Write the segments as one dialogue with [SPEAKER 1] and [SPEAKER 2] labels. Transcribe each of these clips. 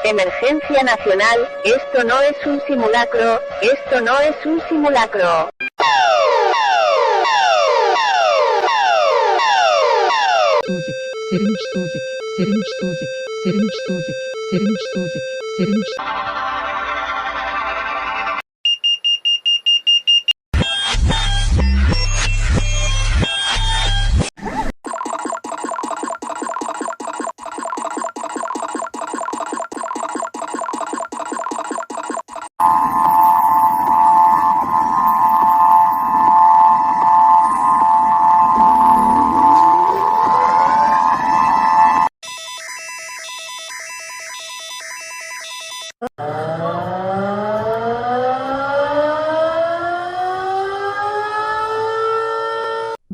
[SPEAKER 1] Emergencia nacional, esto no es un simulacro, esto no es un simulacro.
[SPEAKER 2] Sevinç Suzik, Sevinç Suzik, Sevinç Suzik, Sevinç Suzik, Sevinç.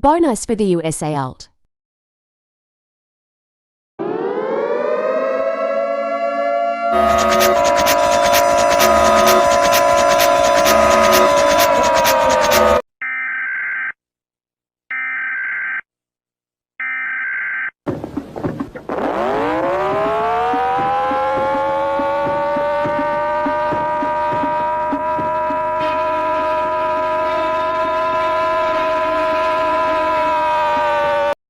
[SPEAKER 3] Bonus for the USA Alt.